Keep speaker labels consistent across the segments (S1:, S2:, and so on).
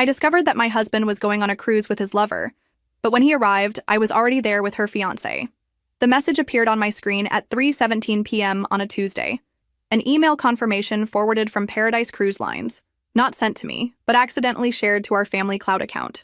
S1: I discovered that my husband was going on a cruise with his lover, but when he arrived, I was already there with her fiancé. The message appeared on my screen at 3:17 p.m. on a Tuesday. An email confirmation forwarded from Paradise Cruise Lines, not sent to me, but accidentally shared to our family cloud account.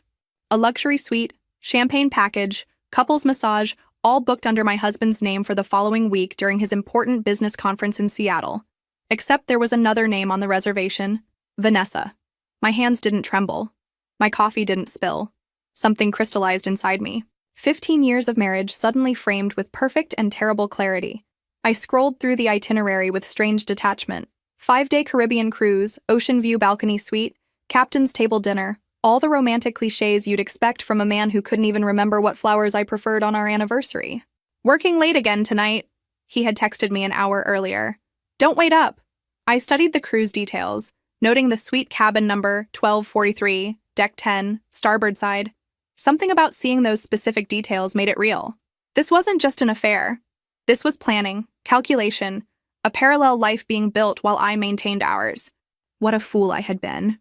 S1: A luxury suite, champagne package, couples massage, all booked under my husband's name for the following week during his important business conference in Seattle. Except there was another name on the reservation, Vanessa. My hands didn't tremble. My coffee didn't spill. Something crystallized inside me. 15 years of marriage suddenly framed with perfect and terrible clarity. I scrolled through the itinerary with strange detachment. 5-day Caribbean cruise, ocean view balcony suite, captain's table dinner, all the romantic cliches you'd expect from a man who couldn't even remember what flowers I preferred on our anniversary. "Working late again tonight," he had texted me an hour earlier. "Don't wait up." I studied the cruise details, noting the suite cabin number 1243, deck 10, starboard side. Something about seeing those specific details made it real. This wasn't just an affair. This was planning, calculation, a parallel life being built while I maintained ours. What a fool I had been.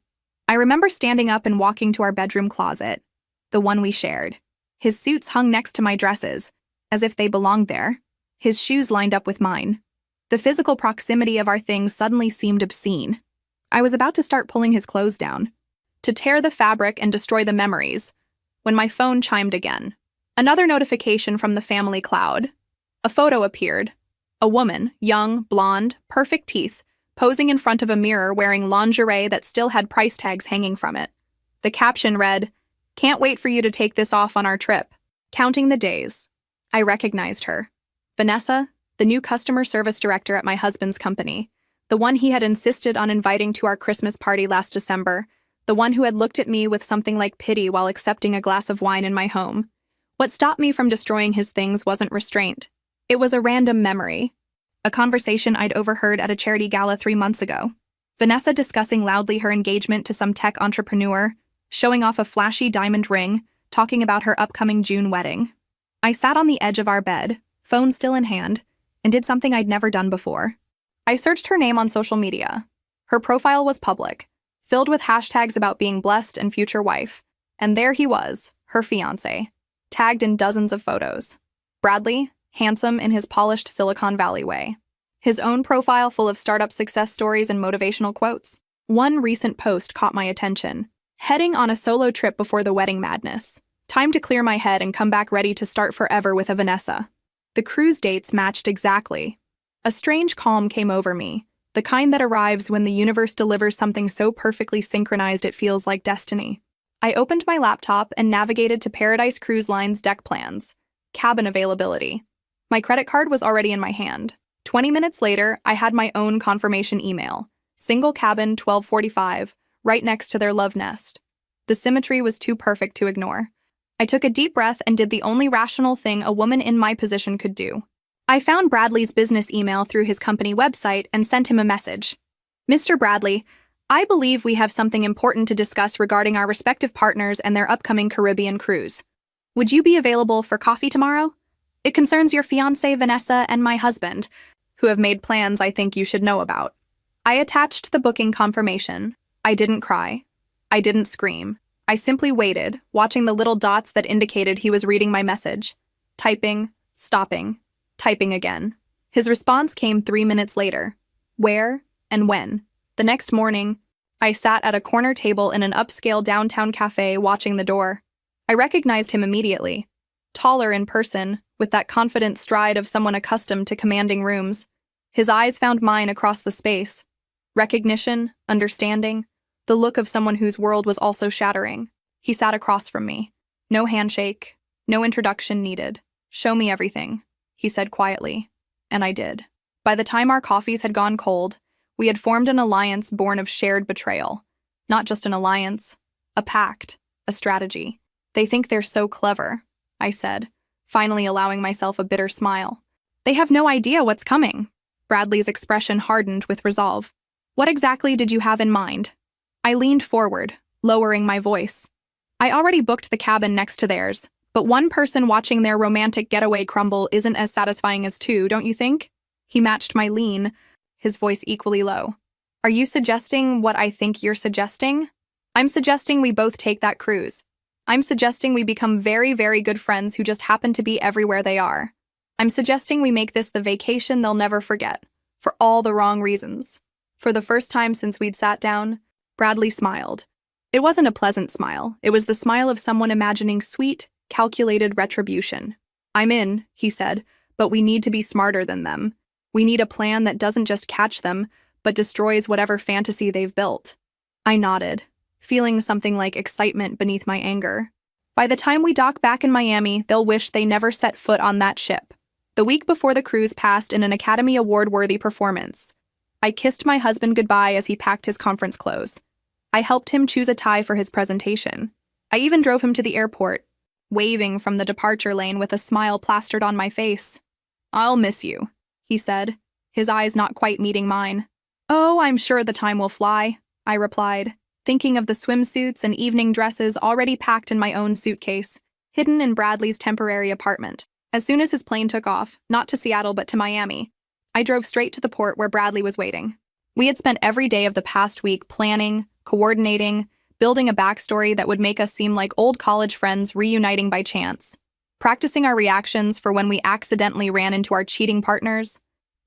S1: I remember standing up and walking to our bedroom closet, the one we shared. His suits hung next to my dresses, as if they belonged there. His shoes lined up with mine. The physical proximity of our things suddenly seemed obscene. I was about to start pulling his clothes down, to tear the fabric and destroy the memories, when my phone chimed again. Another notification from the family cloud. A photo appeared. A woman, young, blonde, perfect teeth, posing in front of a mirror wearing lingerie that still had price tags hanging from it. The caption read, "Can't wait for you to take this off on our trip." Counting the days. I recognized her. Vanessa, the new customer service director at my husband's company, the one he had insisted on inviting to our Christmas party last December, the one who had looked at me with something like pity while accepting a glass of wine in my home. What stopped me from destroying his things wasn't restraint. It was a random memory. A conversation I'd overheard at a charity gala 3 months ago. Vanessa discussing loudly her engagement to some tech entrepreneur, showing off a flashy diamond ring, talking about her upcoming June wedding. I sat on the edge of our bed, phone still in hand, and did something I'd never done before. I searched her name on social media. Her profile was public, filled with hashtags about being blessed and future wife, and there he was, her fiancé, tagged in dozens of photos. Bradley, handsome in his polished Silicon Valley way. His own profile full of startup success stories and motivational quotes. One recent post caught my attention. "Heading on a solo trip before the wedding madness. Time to clear my head and come back ready to start forever with a Vanessa." The cruise dates matched exactly. A strange calm came over me, the kind that arrives when the universe delivers something so perfectly synchronized it feels like destiny. I opened my laptop and navigated to Paradise Cruise Line's deck plans. Cabin availability. My credit card was already in my hand. 20 minutes later, I had my own confirmation email. Single cabin 1245, right next to their love nest. The symmetry was too perfect to ignore. I took a deep breath and did the only rational thing a woman in my position could do. I found Bradley's business email through his company website and sent him a message. "Mr. Bradley, I believe we have something important to discuss regarding our respective partners and their upcoming Caribbean cruise. Would you be available for coffee tomorrow? It concerns your fiancée Vanessa and my husband, who have made plans I think you should know about." I attached the booking confirmation. I didn't cry. I didn't scream. I simply waited, watching the little dots that indicated he was reading my message. Typing, stopping, typing again. His response came 3 minutes later. Where and when? The next morning, I sat at a corner table in an upscale downtown cafe watching the door. I recognized him immediately. Taller in person, with that confident stride of someone accustomed to commanding rooms. His eyes found mine across the space. Recognition, understanding, the look of someone whose world was also shattering. He sat across from me. "No handshake, no introduction needed. Show me everything," he said quietly. And I did. By the time our coffees had gone cold, we had formed an alliance born of shared betrayal. Not just an alliance, a pact, a strategy. "They think they're so clever," I said, finally allowing myself a bitter smile. "They have no idea what's coming." Bradley's expression hardened with resolve. "What exactly did you have in mind?" I leaned forward, lowering my voice. "I already booked the cabin next to theirs, but one person watching their romantic getaway crumble isn't as satisfying as two, don't you think?" He matched my lean, his voice equally low. "Are you suggesting what I think you're suggesting?" I'm suggesting we both take that cruise. I'm suggesting we become very, very good friends who just happen to be everywhere they are. I'm suggesting we make this the vacation they'll never forget, for all the wrong reasons. For the first time since we'd sat down, Bradley smiled. It wasn't a pleasant smile. It was the smile of someone imagining sweet, calculated retribution. I'm in, he said, but we need to be smarter than them. We need a plan that doesn't just catch them, but destroys whatever fantasy they've built. I nodded, feeling something like excitement beneath my anger. By the time we dock back in Miami, they'll wish they never set foot on that ship. The week before the cruise passed in an Academy Award-worthy performance. I kissed my husband goodbye as he packed his conference clothes. I helped him choose a tie for his presentation. I even drove him to the airport, waving from the departure lane with a smile plastered on my face. "I'll miss you," he said, his eyes not quite meeting mine. "Oh, I'm sure the time will fly," I replied, thinking of the swimsuits and evening dresses already packed in my own suitcase, hidden in Bradley's temporary apartment. As soon as his plane took off, not to Seattle but to Miami, I drove straight to the port where Bradley was waiting. We had spent every day of the past week planning, coordinating, building a backstory that would make us seem like old college friends reuniting by chance, practicing our reactions for when we accidentally ran into our cheating partners,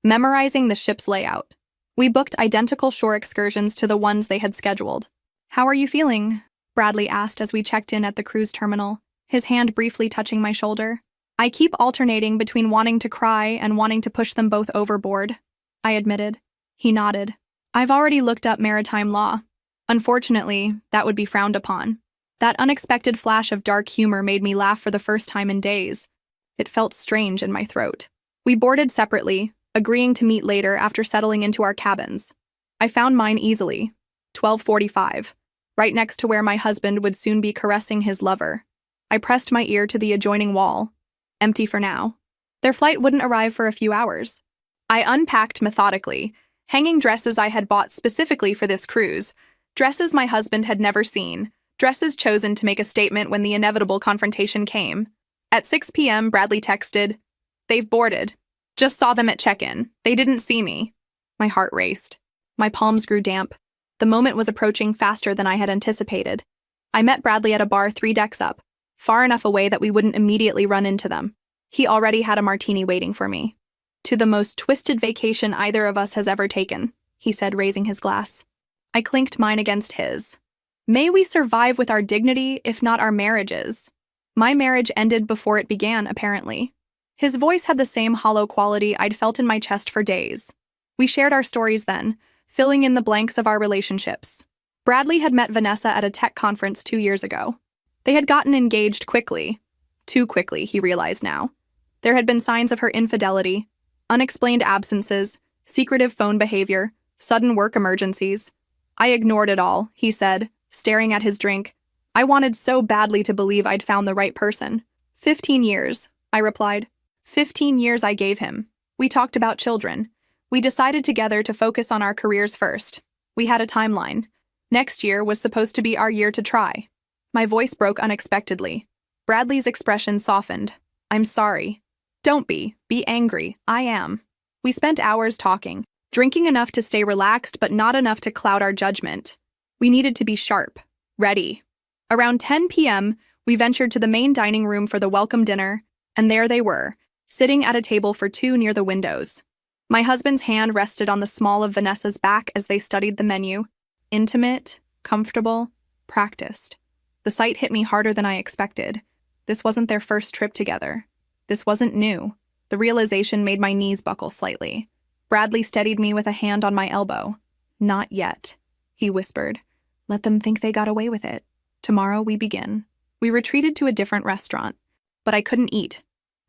S1: memorizing the ship's layout. We booked identical shore excursions to the ones they had scheduled. "How are you feeling?" Bradley asked as we checked in at the cruise terminal, his hand briefly touching my shoulder. "I keep alternating between wanting to cry and wanting to push them both overboard," I admitted. He nodded. "I've already looked up maritime law. Unfortunately, that would be frowned upon." That unexpected flash of dark humor made me laugh for the first time in days. It felt strange in my throat. We boarded separately, agreeing to meet later after settling into our cabins. I found mine easily, 12:45, right next to where my husband would soon be caressing his lover. I pressed my ear to the adjoining wall. Empty for now. Their flight wouldn't arrive for a few hours. I unpacked methodically, hanging dresses I had bought specifically for this cruise, dresses my husband had never seen, dresses chosen to make a statement when the inevitable confrontation came. At 6 p.m., Bradley texted, "They've boarded. Just saw them at check-in. They didn't see me." My heart raced. My palms grew damp. The moment was approaching faster than I had anticipated. I met Bradley at a bar 3 decks up, far enough away that we wouldn't immediately run into them. He already had a martini waiting for me. "To the most twisted vacation either of us has ever taken," he said, raising his glass. I clinked mine against his. "May we survive with our dignity, if not our marriages." My marriage ended before it began, apparently. His voice had the same hollow quality I'd felt in my chest for days. We shared our stories then, filling in the blanks of our relationships. Bradley had met Vanessa at a tech conference 2 years ago. They had gotten engaged quickly. Too quickly, he realized now. There had been signs of her infidelity, unexplained absences, secretive phone behavior, sudden work emergencies. I ignored it all, he said, staring at his drink. I wanted so badly to believe I'd found the right person. 15 years, I replied. 15 years I gave him. We talked about children. We decided together to focus on our careers first. We had a timeline. Next year was supposed to be our year to try. My voice broke unexpectedly. Bradley's expression softened. "I'm sorry." "Don't be. Be angry. I am." We spent hours talking, drinking enough to stay relaxed but not enough to cloud our judgment. We needed to be sharp, ready. Around 10 p.m., we ventured to the main dining room for the welcome dinner, and there they were, sitting at a table for 2 near the windows. My husband's hand rested on the small of Vanessa's back as they studied the menu. Intimate, comfortable, practiced. The sight hit me harder than I expected. This wasn't their first trip together. This wasn't new. The realization made my knees buckle slightly. Bradley steadied me with a hand on my elbow. "Not yet," he whispered. "Let them think they got away with it. Tomorrow we begin." We retreated to a different restaurant, but I couldn't eat.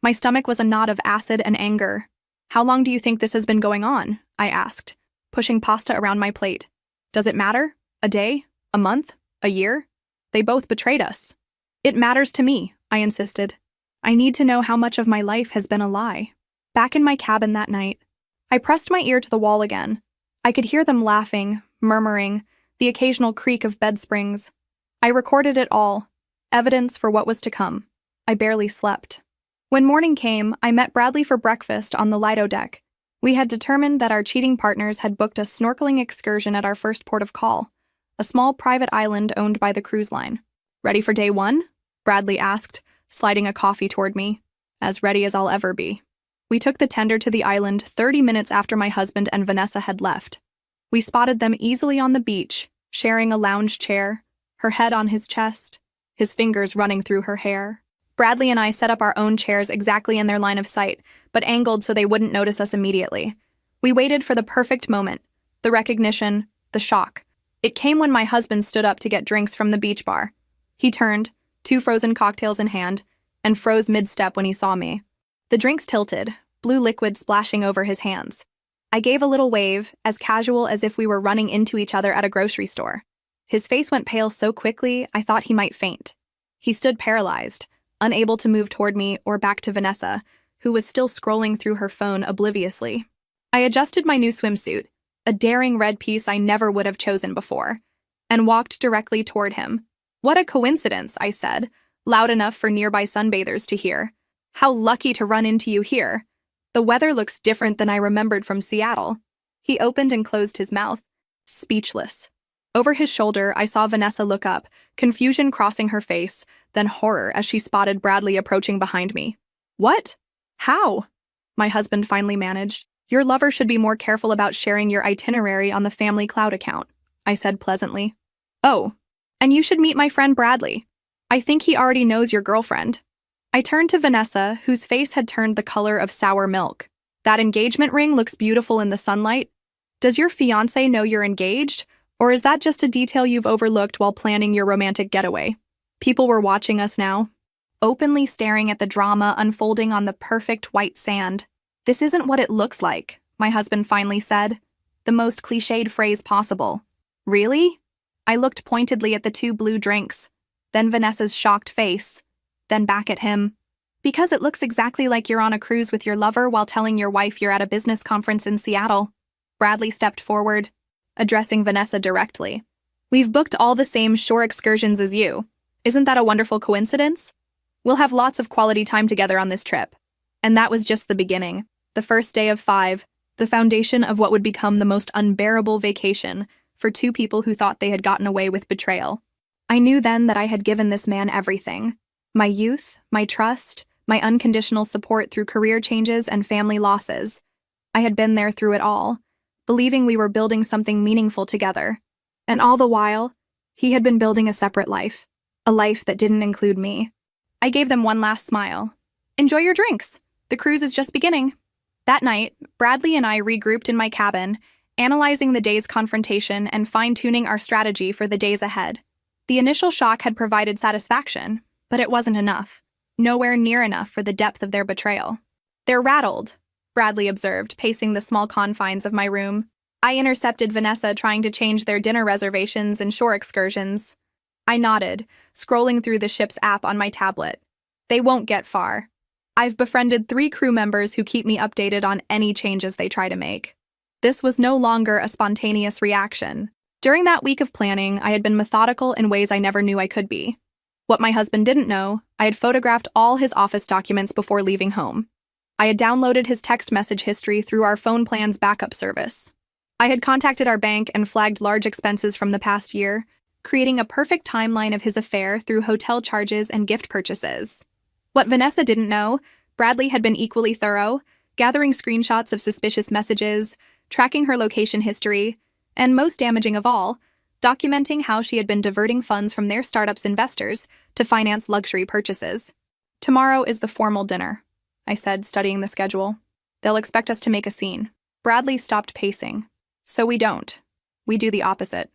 S1: My stomach was a knot of acid and anger. "How long do you think this has been going on?" I asked, pushing pasta around my plate. "Does it matter? A day? A month? A year? They both betrayed us." "It matters to me," I insisted. "I need to know how much of my life has been a lie." Back in my cabin that night, I pressed my ear to the wall again. I could hear them laughing, murmuring, the occasional creak of bed springs. I recorded it all, evidence for what was to come. I barely slept. When morning came, I met Bradley for breakfast on the Lido deck. We had determined that our cheating partners had booked a snorkeling excursion at our first port of call, a small private island owned by the cruise line. "Ready for day one?" Bradley asked, sliding a coffee toward me. "As ready as I'll ever be." We took the tender to the island 30 minutes after my husband and Vanessa had left. We spotted them easily on the beach, sharing a lounge chair, her head on his chest, his fingers running through her hair. Bradley and I set up our own chairs exactly in their line of sight, but angled so they wouldn't notice us immediately. We waited for the perfect moment, the recognition, the shock. It came when my husband stood up to get drinks from the beach bar. He turned, 2 frozen cocktails in hand, and froze mid-step when he saw me. The drinks tilted, blue liquid splashing over his hands. I gave a little wave, as casual as if we were running into each other at a grocery store. His face went pale so quickly I thought he might faint. He stood paralyzed, unable to move toward me or back to Vanessa, who was still scrolling through her phone obliviously. I adjusted my new swimsuit, a daring red piece I never would have chosen before, and walked directly toward him. "What a coincidence," I said, loud enough for nearby sunbathers to hear. "How lucky to run into you here. The weather looks different than I remembered from Seattle." He opened and closed his mouth, speechless. Over his shoulder, I saw Vanessa look up, confusion crossing her face, then horror as she spotted Bradley approaching behind me. "What? How?" My husband finally managed. "Your lover should be more careful about sharing your itinerary on the family cloud account," I said pleasantly. "Oh, and you should meet my friend Bradley. I think he already knows your girlfriend." I turned to Vanessa, whose face had turned the color of sour milk. "That engagement ring looks beautiful in the sunlight. Does your fiancé know you're engaged, or is that just a detail you've overlooked while planning your romantic getaway?" People were watching us now, openly staring at the drama unfolding on the perfect white sand. "This isn't what it looks like," my husband finally said, the most cliched phrase possible. "Really?" I looked pointedly at the 2 blue drinks, then Vanessa's shocked face, then back at him. "Because it looks exactly like you're on a cruise with your lover while telling your wife you're at a business conference in Seattle." Bradley stepped forward, addressing Vanessa directly. "We've booked all the same shore excursions as you. Isn't that a wonderful coincidence? We'll have lots of quality time together on this trip." And that was just the beginning, the first day of 5, the foundation of what would become the most unbearable vacation for 2 people who thought they had gotten away with betrayal. I knew then that I had given this man everything. My youth, my trust, my unconditional support through career changes and family losses. I had been there through it all, believing we were building something meaningful together. And all the while, he had been building a separate life, a life that didn't include me. I gave them one last smile. "Enjoy your drinks. The cruise is just beginning." That night, Bradley and I regrouped in my cabin, analyzing the day's confrontation and fine-tuning our strategy for the days ahead. The initial shock had provided satisfaction, but it wasn't enough. Nowhere near enough for the depth of their betrayal. "They're rattled," Bradley observed, pacing the small confines of my room. I intercepted Vanessa trying to change their dinner reservations and shore excursions. I nodded, scrolling through the ship's app on my tablet. "They won't get far. I've befriended 3 crew members who keep me updated on any changes they try to make." This was no longer a spontaneous reaction. During that week of planning, I had been methodical in ways I never knew I could be. What my husband didn't know, I had photographed all his office documents before leaving home. I had downloaded his text message history through our phone plan's backup service. I had contacted our bank and flagged large expenses from the past year, creating a perfect timeline of his affair through hotel charges and gift purchases. What Vanessa didn't know, Bradley had been equally thorough, gathering screenshots of suspicious messages, tracking her location history, and most damaging of all, documenting how she had been diverting funds from their startup's investors to finance luxury purchases. "Tomorrow is the formal dinner," I said, studying the schedule. "They'll expect us to make a scene." Bradley stopped pacing. "So we don't. We do the opposite."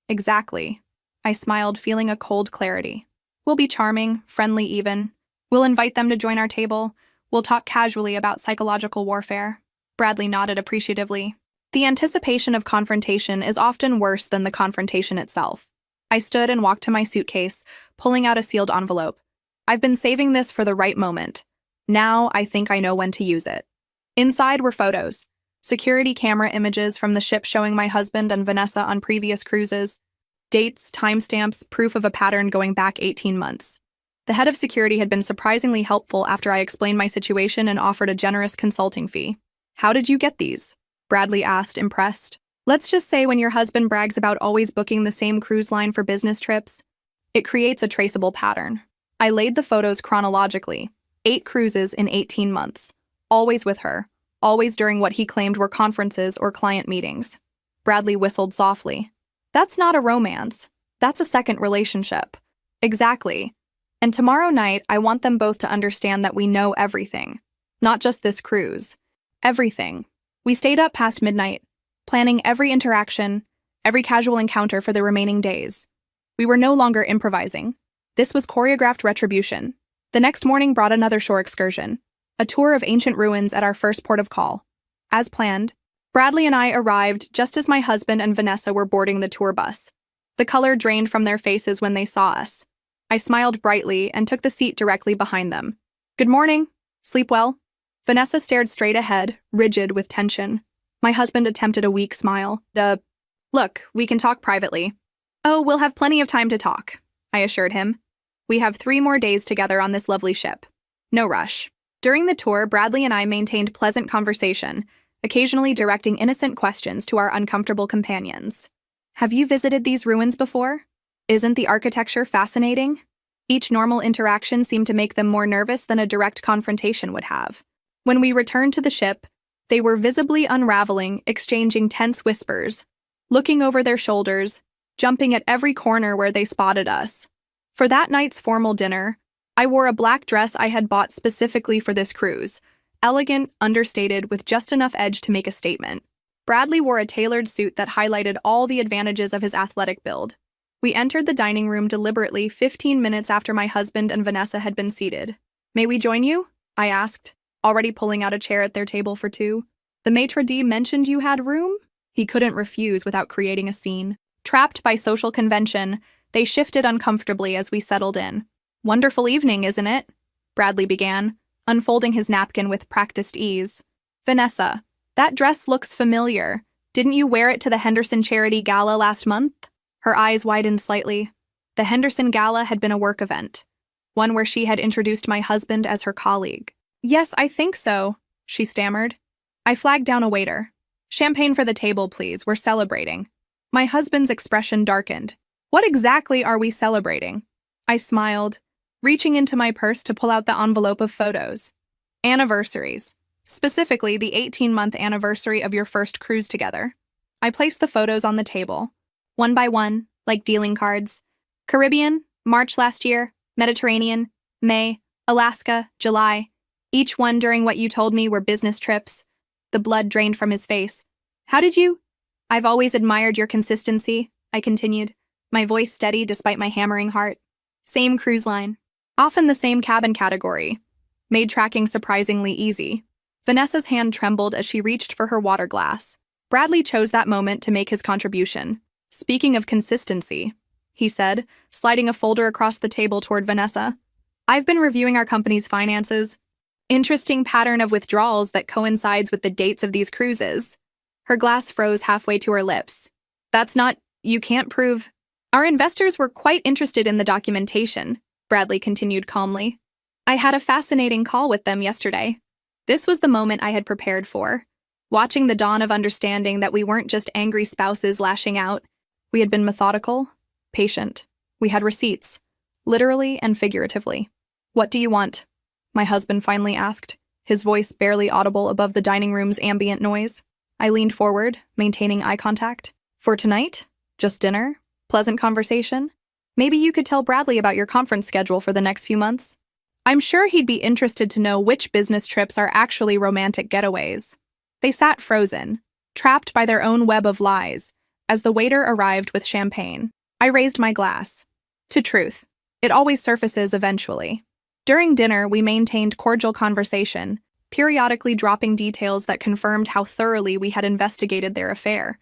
S1: "Exactly." I smiled, feeling a cold clarity. "We'll be charming, friendly even. We'll invite them to join our table. We'll talk casually about psychological warfare." Bradley nodded appreciatively. The anticipation of confrontation is often worse than the confrontation itself. I stood and walked to my suitcase, pulling out a sealed envelope. I've been saving this for the right moment. Now I think I know when to use it. Inside were photos, security camera images from the ship showing my husband and Vanessa on previous cruises, dates, timestamps, proof of a pattern going back 18 months. The head of security had been surprisingly helpful after I explained my situation and offered a generous consulting fee. "How did you get these?" Bradley asked, impressed. Let's just say when your husband brags about always booking the same cruise line for business trips, it creates a traceable pattern. I laid the photos chronologically. 8 cruises in 18 months. Always with her. Always during what he claimed were conferences or client meetings. Bradley whistled softly. That's not a romance. That's a second relationship. Exactly. And tomorrow night, I want them both to understand that we know everything. Not just this cruise. Everything. We stayed up past midnight, planning every interaction, every casual encounter for the remaining days. We were no longer improvising. This was choreographed retribution. The next morning brought another shore excursion, a tour of ancient ruins at our first port of call. As planned, Bradley and I arrived just as my husband and Vanessa were boarding the tour bus. The color drained from their faces when they saw us. I smiled brightly and took the seat directly behind them. Good morning. Sleep well? Vanessa stared straight ahead, rigid with tension. My husband attempted a weak smile. Look, we can talk privately. Oh, we'll have plenty of time to talk, I assured him. We have 3 more days together on this lovely ship. No rush. During the tour, Bradley and I maintained pleasant conversation, occasionally directing innocent questions to our uncomfortable companions. Have you visited these ruins before? Isn't the architecture fascinating? Each normal interaction seemed to make them more nervous than a direct confrontation would have. When we returned to the ship, they were visibly unraveling, exchanging tense whispers, looking over their shoulders, jumping at every corner where they spotted us. For that night's formal dinner, I wore a black dress I had bought specifically for this cruise, elegant, understated, with just enough edge to make a statement. Bradley wore a tailored suit that highlighted all the advantages of his athletic build. We entered the dining room deliberately 15 minutes after my husband and Vanessa had been seated. May we join you? I asked, already pulling out a chair at their table for 2. The maitre d' mentioned you had room? He couldn't refuse without creating a scene. Trapped by social convention, they shifted uncomfortably as we settled in. Wonderful evening, isn't it? Bradley began, unfolding his napkin with practiced ease. Vanessa, that dress looks familiar. Didn't you wear it to the Henderson Charity Gala last month? Her eyes widened slightly. The Henderson Gala had been a work event, one where she had introduced my husband as her colleague. Yes, I think so, she stammered. I flagged down a waiter. Champagne for the table, please. We're celebrating. My husband's expression darkened. What exactly are we celebrating? I smiled, reaching into my purse to pull out the envelope of photos. Anniversaries. Specifically, the 18-month anniversary of your first cruise together. I placed the photos on the table, one by one, like dealing cards. Caribbean, March last year. Mediterranean, May. Alaska, July. Each one during what you told me were business trips. The blood drained from his face. How did you? I've always admired your consistency, I continued, my voice steady despite my hammering heart. Same cruise line. Often the same cabin category. Made tracking surprisingly easy. Vanessa's hand trembled as she reached for her water glass. Bradley chose that moment to make his contribution. Speaking of consistency, he said, sliding a folder across the table toward Vanessa. I've been reviewing our company's finances. Interesting pattern of withdrawals that coincides with the dates of these cruises. Her glass froze halfway to her lips. That's not, you can't prove. Our investors were quite interested in the documentation, Bradley continued calmly. I had a fascinating call with them yesterday. This was the moment I had prepared for. Watching the dawn of understanding that we weren't just angry spouses lashing out. We had been methodical, patient. We had receipts, literally and figuratively. What do you want? My husband finally asked, his voice barely audible above the dining room's ambient noise. I leaned forward, maintaining eye contact. For tonight? Just dinner? Pleasant conversation? Maybe you could tell Bradley about your conference schedule for the next few months. I'm sure he'd be interested to know which business trips are actually romantic getaways. They sat frozen, trapped by their own web of lies, as the waiter arrived with champagne. I raised my glass. To truth. It always surfaces eventually. During dinner, we maintained cordial conversation, periodically dropping details that confirmed how thoroughly we had investigated their affair.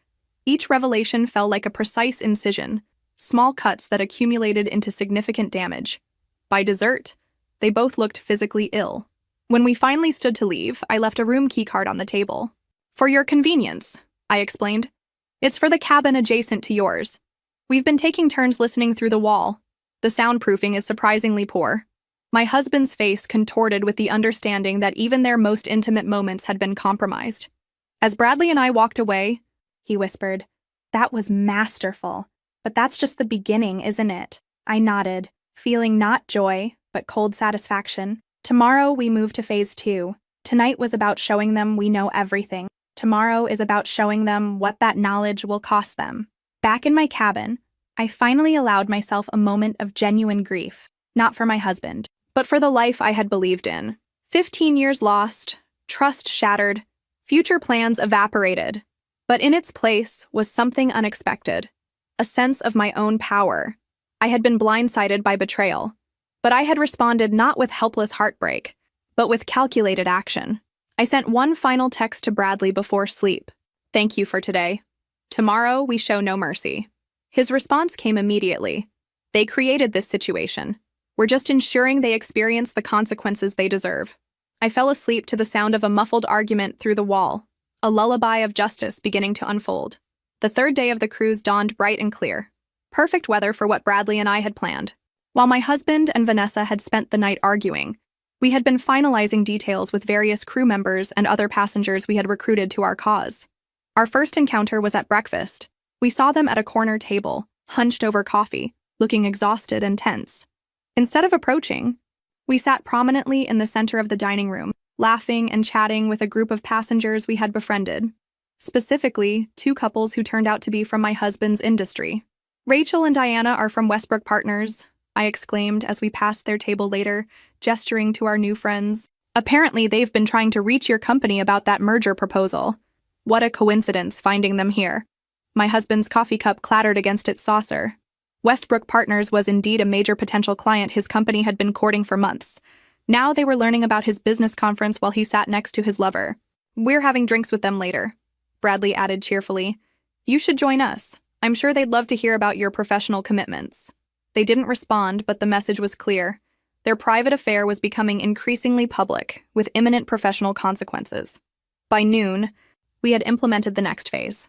S1: Each revelation fell like a precise incision, small cuts that accumulated into significant damage. By dessert, they both looked physically ill. When we finally stood to leave, I left a room keycard on the table. For your convenience, I explained. It's for the cabin adjacent to yours. We've been taking turns listening through the wall. The soundproofing is surprisingly poor. My husband's face contorted with the understanding that even their most intimate moments had been compromised. As Bradley and I walked away, he whispered. That was masterful. But that's just the beginning, isn't it? I nodded, feeling not joy, but cold satisfaction. Tomorrow we move to phase 2. Tonight was about showing them we know everything. Tomorrow is about showing them what that knowledge will cost them. Back in my cabin, I finally allowed myself a moment of genuine grief, not for my husband, but for the life I had believed in. 15 years lost, trust shattered, future plans evaporated. But in its place was something unexpected, a sense of my own power. I had been blindsided by betrayal, but I had responded not with helpless heartbreak, but with calculated action. I sent one final text to Bradley before sleep. Thank you for today. Tomorrow we show no mercy. His response came immediately. They created this situation. We're just ensuring they experience the consequences they deserve. I fell asleep to the sound of a muffled argument through the wall, a lullaby of justice beginning to unfold. The third day of the cruise dawned bright and clear. Perfect weather for what Bradley and I had planned. While my husband and Vanessa had spent the night arguing, we had been finalizing details with various crew members and other passengers we had recruited to our cause. Our first encounter was at breakfast. We saw them at a corner table, hunched over coffee, looking exhausted and tense. Instead of approaching, we sat prominently in the center of the dining room, laughing and chatting with a group of passengers we had befriended. Specifically, 2 couples who turned out to be from my husband's industry. Rachel and Diana are from Westbrook Partners, I exclaimed as we passed their table later, gesturing to our new friends. Apparently, they've been trying to reach your company about that merger proposal. What a coincidence finding them here. My husband's coffee cup clattered against its saucer. Westbrook Partners was indeed a major potential client his company had been courting for months. Now they were learning about his business conference while he sat next to his lover. We're having drinks with them later, Bradley added cheerfully. You should join us. I'm sure they'd love to hear about your professional commitments. They didn't respond, but the message was clear. Their private affair was becoming increasingly public, with imminent professional consequences. By noon, we had implemented the next phase.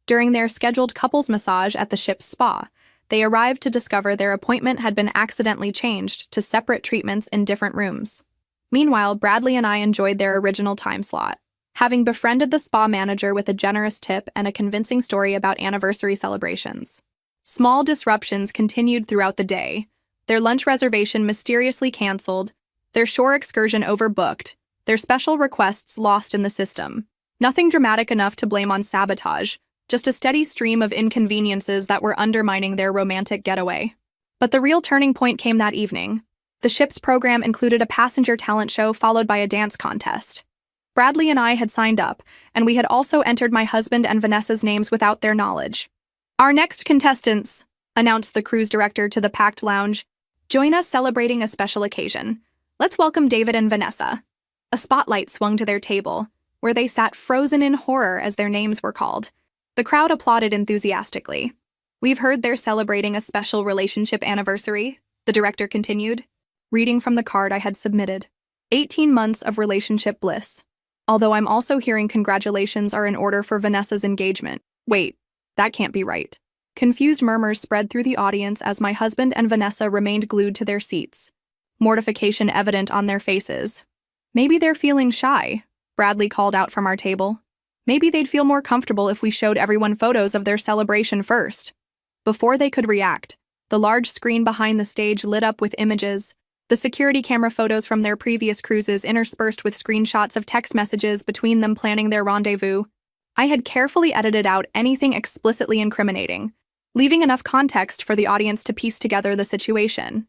S1: During their scheduled couples massage at the ship's spa, they arrived to discover their appointment had been accidentally changed to separate treatments in different rooms. Meanwhile, Bradley and I enjoyed their original time slot, having befriended the spa manager with a generous tip and a convincing story about anniversary celebrations. Small disruptions continued throughout the day. Their lunch reservation mysteriously canceled, their shore excursion overbooked, their special requests lost in the system. Nothing dramatic enough to blame on sabotage, just a steady stream of inconveniences that were undermining their romantic getaway. But the real turning point came that evening. The ship's program included a passenger talent show followed by a dance contest. Bradley and I had signed up, and we had also entered my husband and Vanessa's names without their knowledge. Our next contestants, announced the cruise director to the packed lounge, join us celebrating a special occasion. Let's welcome David and Vanessa. A spotlight swung to their table, where they sat frozen in horror as their names were called. The crowd applauded enthusiastically. We've heard they're celebrating a special relationship anniversary, the director continued, reading from the card I had submitted. 18 months of relationship bliss. Although I'm also hearing congratulations are in order for Vanessa's engagement. Wait, that can't be right. Confused murmurs spread through the audience as my husband and Vanessa remained glued to their seats, mortification evident on their faces. Maybe they're feeling shy, Bradley called out from our table. Maybe they'd feel more comfortable if we showed everyone photos of their celebration first. Before they could react, the large screen behind the stage lit up with images, the security camera photos from their previous cruises interspersed with screenshots of text messages between them planning their rendezvous. I had carefully edited out anything explicitly incriminating, leaving enough context for the audience to piece together the situation.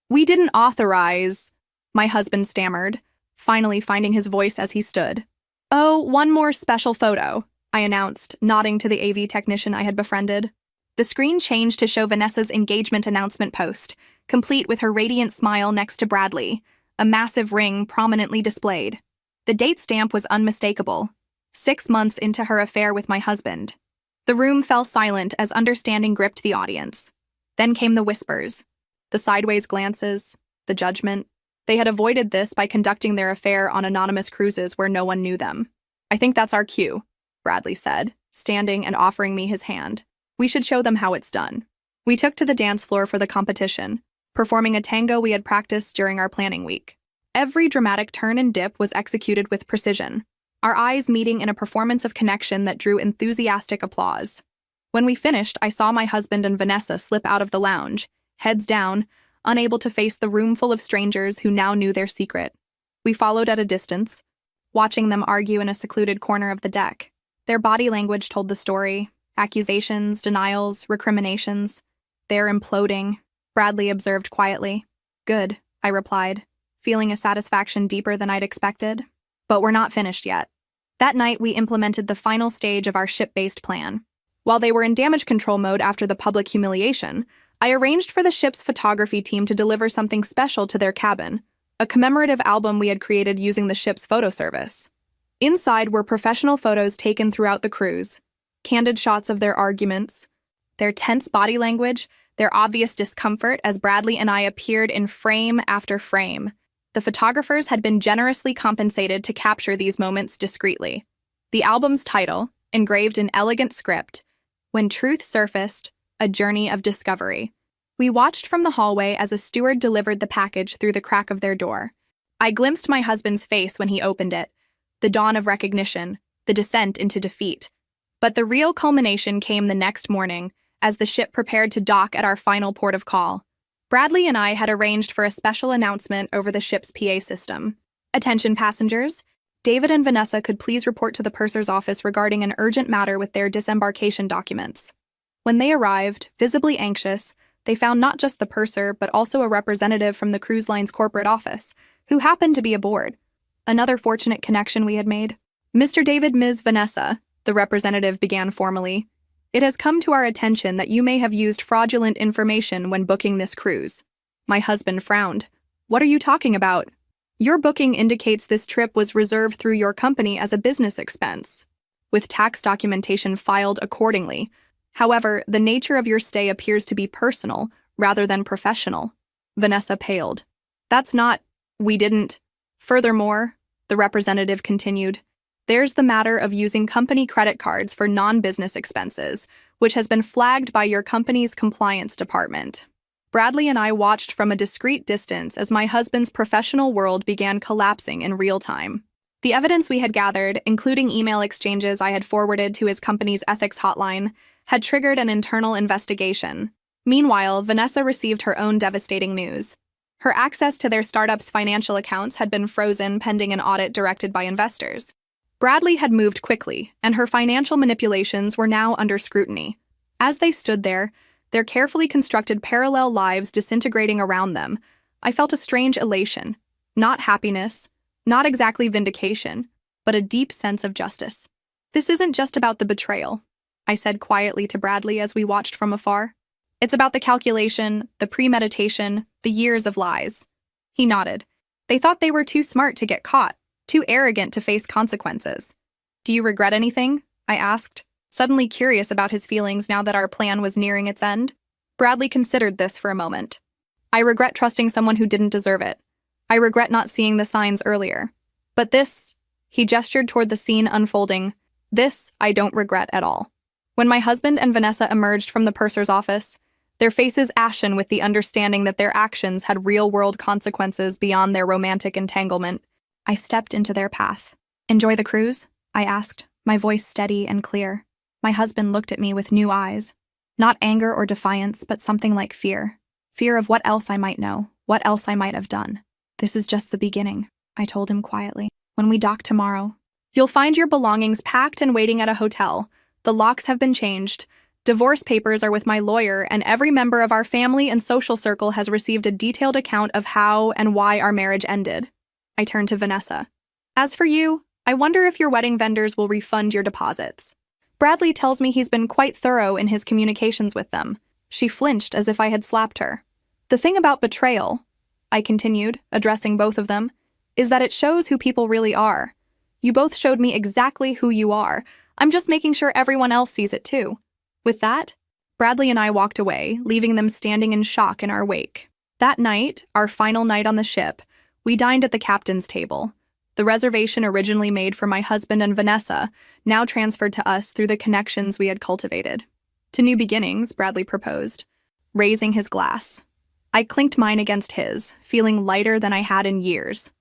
S1: We didn't authorize, my husband stammered, finally finding his voice as he stood. Oh, one more special photo, I announced, nodding to the AV technician I had befriended. The screen changed to show Vanessa's engagement announcement post, complete with her radiant smile next to Bradley, a massive ring prominently displayed. The date stamp was unmistakable. 6 months into her affair with my husband. The room fell silent as understanding gripped the audience. Then came the whispers, the sideways glances, the judgment. They had avoided this by conducting their affair on anonymous cruises where no one knew them. I think that's our cue, Bradley said, standing and offering me his hand. We should show them how it's done. We took to the dance floor for the competition, performing a tango we had practiced during our planning week. Every dramatic turn and dip was executed with precision. our eyes meeting in a performance of connection that drew enthusiastic applause. When we finished, I saw my husband and Vanessa slip out of the lounge, heads down, unable to face the room full of strangers who now knew their secret. We followed at a distance, watching them argue in a secluded corner of the deck. Their body language told the story: accusations, denials, recriminations. They're imploding, Bradley observed quietly. Good, I replied, feeling a satisfaction deeper than I'd expected. But we're not finished yet. That night, we implemented the final stage of our ship-based plan. While they were in damage control mode after the public humiliation, I arranged for the ship's photography team to deliver something special to their cabin, a commemorative album we had created using the ship's photo service. Inside were professional photos taken throughout the cruise, candid shots of their arguments, their tense body language, their obvious discomfort as Bradley and I appeared in frame after frame. The photographers had been generously compensated to capture these moments discreetly. The album's title, engraved in elegant script, When Truth Surfaced, A Journey of Discovery. We watched from the hallway as a steward delivered the package through the crack of their door. I glimpsed my husband's face when he opened it, the dawn of recognition, the descent into defeat. But the real culmination came the next morning, as the ship prepared to dock at our final port of call. Bradley and I had arranged for a special announcement over the ship's PA system. Attention passengers, David and Vanessa could please report to the purser's office regarding an urgent matter with their disembarkation documents. When they arrived, visibly anxious, they found not just the purser but also a representative from the cruise line's corporate office, who happened to be aboard. Another fortunate connection we had made. Mr. David, Ms. Vanessa, the representative began formally. It has come to our attention that you may have used fraudulent information when booking this cruise. My husband frowned. What are you talking about? Your booking indicates this trip was reserved through your company as a business expense, with tax documentation filed accordingly. However, the nature of your stay appears to be personal rather than professional. Vanessa paled. That's not... We didn't... Furthermore, the representative continued, there's the matter of using company credit cards for non-business expenses, which has been flagged by your company's compliance department. Bradley and I watched from a discreet distance as my husband's professional world began collapsing in real time. The evidence we had gathered, including email exchanges I had forwarded to his company's ethics hotline, had triggered an internal investigation. Meanwhile, Vanessa received her own devastating news. Her access to their startup's financial accounts had been frozen pending an audit directed by investors. Bradley had moved quickly, and her financial manipulations were now under scrutiny. As they stood there, their carefully constructed parallel lives disintegrating around them, I felt a strange elation. Not happiness, not exactly vindication, but a deep sense of justice. This isn't just about the betrayal, I said quietly to Bradley as we watched from afar. It's about the calculation, the premeditation, the years of lies. He nodded. They thought they were too smart to get caught, too arrogant to face consequences. Do you regret anything? I asked, suddenly curious about his feelings now that our plan was nearing its end. Bradley considered this for a moment. I regret trusting someone who didn't deserve it. I regret not seeing the signs earlier. But this, he gestured toward the scene unfolding, this I don't regret at all. When my husband and Vanessa emerged from the purser's office, their faces ashen with the understanding that their actions had real-world consequences beyond their romantic entanglement, I stepped into their path. Enjoy the cruise? I asked, my voice steady and clear. My husband looked at me with new eyes. Not anger or defiance, but something like fear. Fear of what else I might know, what else I might have done. This is just the beginning, I told him quietly. When we dock tomorrow, you'll find your belongings packed and waiting at a hotel. The locks have been changed. Divorce papers are with my lawyer, and every member of our family and social circle has received a detailed account of how and why our marriage ended. I turned to Vanessa. As for you, I wonder if your wedding vendors will refund your deposits. Bradley tells me he's been quite thorough in his communications with them. She flinched as if I had slapped her. The thing about betrayal, I continued, addressing both of them, is that it shows who people really are. You both showed me exactly who you are. I'm just making sure everyone else sees it too. With that, Bradley and I walked away, leaving them standing in shock in our wake. That night, our final night on the ship, we dined at the captain's table. The reservation originally made for my husband and Vanessa, now transferred to us through the connections we had cultivated. To new beginnings, Bradley proposed, raising his glass. I clinked mine against his, feeling lighter than I had in years.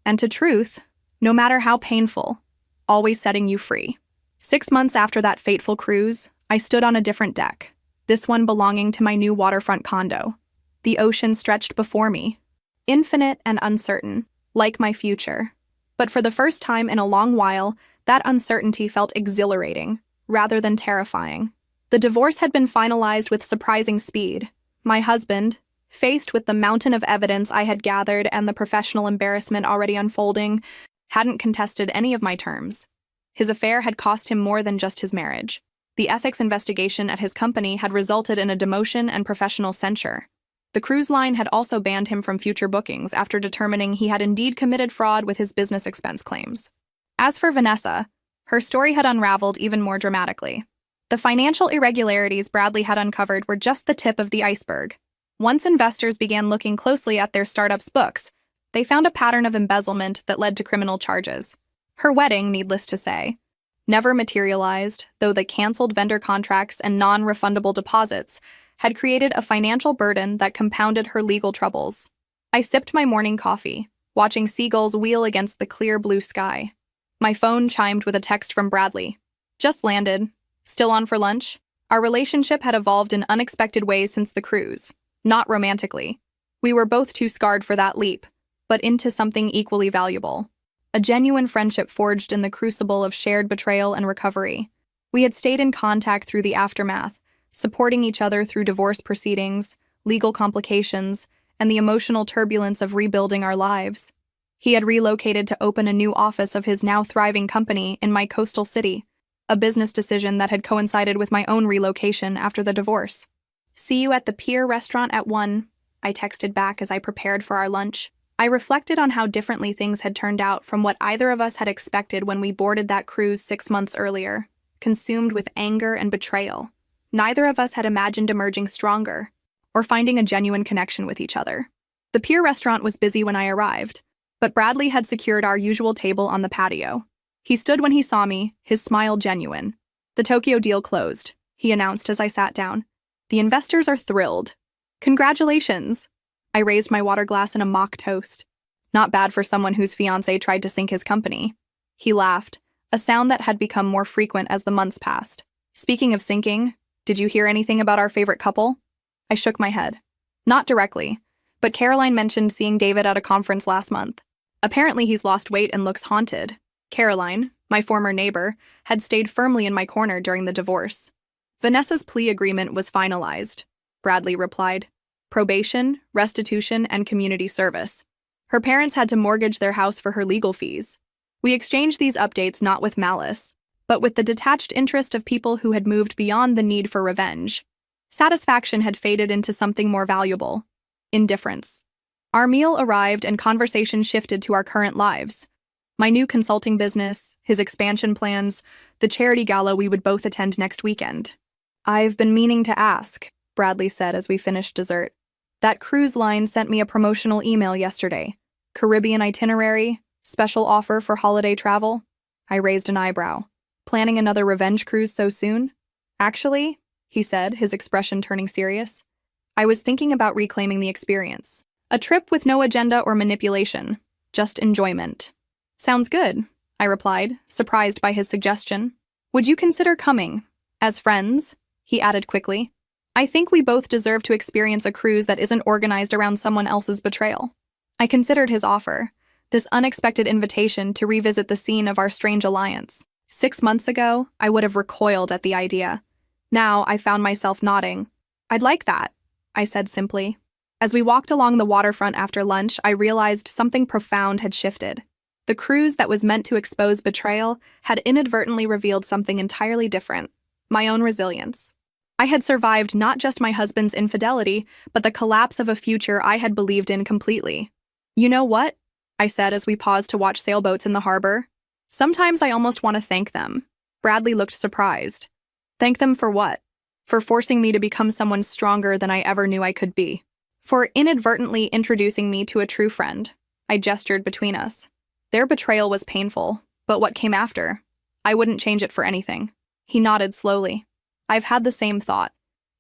S1: And to truth, no matter how painful, always setting you free. 6 months after that fateful cruise, I stood on a different deck, this one belonging to my new waterfront condo. The ocean stretched before me, infinite and uncertain, like my future. But for the first time in a long while, that uncertainty felt exhilarating, rather than terrifying. The divorce had been finalized with surprising speed. My husband, faced with the mountain of evidence I had gathered and the professional embarrassment already unfolding, hadn't contested any of my terms. His affair had cost him more than just his marriage. The ethics investigation at his company had resulted in a demotion and professional censure. The cruise line had also banned him from future bookings after determining he had indeed committed fraud with his business expense claims. As for Vanessa, her story had unraveled even more dramatically. The financial irregularities Bradley had uncovered were just the tip of the iceberg. Once investors began looking closely at their startup's books, they found a pattern of embezzlement that led to criminal charges. Her wedding, needless to say, never materialized, though the canceled vendor contracts and non-refundable deposits had created a financial burden that compounded her legal troubles. I sipped my morning coffee, watching seagulls wheel against the clear blue sky. My phone chimed with a text from Bradley. Just landed. Still on for lunch? Our relationship had evolved in unexpected ways since the cruise. Not romantically. We were both too scarred for that leap, but into something equally valuable. A genuine friendship forged in the crucible of shared betrayal and recovery. We had stayed in contact through the aftermath, supporting each other through divorce proceedings, legal complications, and the emotional turbulence of rebuilding our lives. He had relocated to open a new office of his now thriving company in my coastal city, a business decision that had coincided with my own relocation after the divorce. "See you at the Pier restaurant at 1, I texted back as I prepared for our lunch. I reflected on how differently things had turned out from what either of us had expected when we boarded that cruise 6 months earlier, consumed with anger and betrayal. Neither of us had imagined emerging stronger, or finding a genuine connection with each other. The Pier restaurant was busy when I arrived, but Bradley had secured our usual table on the patio. He stood when he saw me, his smile genuine. "The Tokyo deal closed," he announced as I sat down. "The investors are thrilled. Congratulations." I raised my water glass in a mock toast. Not bad for someone whose fiancé tried to sink his company. He laughed, a sound that had become more frequent as the months passed. "Speaking of sinking, did you hear anything about our favorite couple?" I shook my head. "Not directly, but Caroline mentioned seeing David at a conference last month. Apparently he's lost weight and looks haunted." Caroline, my former neighbor, had stayed firmly in my corner during the divorce. "Vanessa's plea agreement was finalized," Bradley replied. "Probation, restitution, and community service. Her parents had to mortgage their house for her legal fees. We exchanged these updates not with malice, but with the detached interest of people who had moved beyond the need for revenge. Satisfaction had faded into something more valuable: indifference. Our meal arrived and conversation shifted to our current lives. My new consulting business, his expansion plans, the charity gala we would both attend next weekend. "I've been meaning to ask," Bradley said as we finished dessert. "That cruise line sent me a promotional email yesterday. Caribbean itinerary, special offer for holiday travel." I raised an eyebrow. "Planning another revenge cruise so soon?" "Actually," he said, his expression turning serious, "I was thinking about reclaiming the experience. A trip with no agenda or manipulation, just enjoyment." "Sounds good," I replied, surprised by his suggestion. "Would you consider coming? As friends?" he added quickly. "I think we both deserve to experience a cruise that isn't organized around someone else's betrayal." I considered his offer, this unexpected invitation to revisit the scene of our strange alliance. 6 months ago, I would have recoiled at the idea. Now I found myself nodding. "I'd like that," I said simply. As we walked along the waterfront after lunch, I realized something profound had shifted. The cruise that was meant to expose betrayal had inadvertently revealed something entirely different: my own resilience. I had survived not just my husband's infidelity, but the collapse of a future I had believed in completely. "You know what?" I said as we paused to watch sailboats in the harbor. "Sometimes I almost want to thank them." Bradley looked surprised. "Thank them for what?" "For forcing me to become someone stronger than I ever knew I could be. For inadvertently introducing me to a true friend." I gestured between us. "Their betrayal was painful, but what came after? I wouldn't change it for anything." He nodded slowly. "I've had the same thought.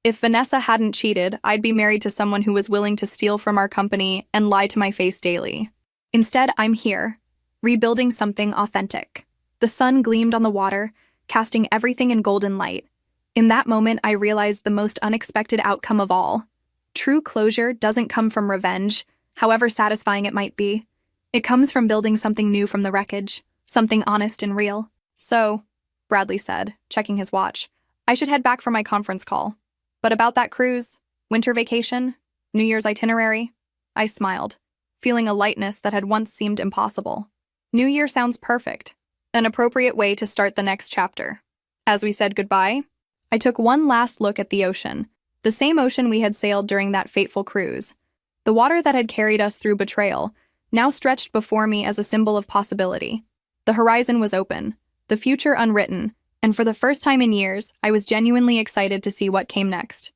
S1: If Vanessa hadn't cheated, I'd be married to someone who was willing to steal from our company and lie to my face daily. Instead, I'm here, rebuilding something authentic. The sun gleamed on the water, casting everything in golden light. In that moment, I realized the most unexpected outcome of all. True closure doesn't come from revenge, however satisfying it might be. It comes from building something new from the wreckage, something honest and real. So, Bradley said, checking his watch, I should head back for my conference call. But about that cruise, winter vacation, New Year's itinerary, I smiled, feeling a lightness that had once seemed impossible. New Year sounds perfect, an appropriate way to start the next chapter. As we said goodbye, I took one last look at the ocean, the same ocean we had sailed during that fateful cruise. The water that had carried us through betrayal now stretched before me as a symbol of possibility. The horizon was open, the future unwritten, and for the first time in years, I was genuinely excited to see what came next.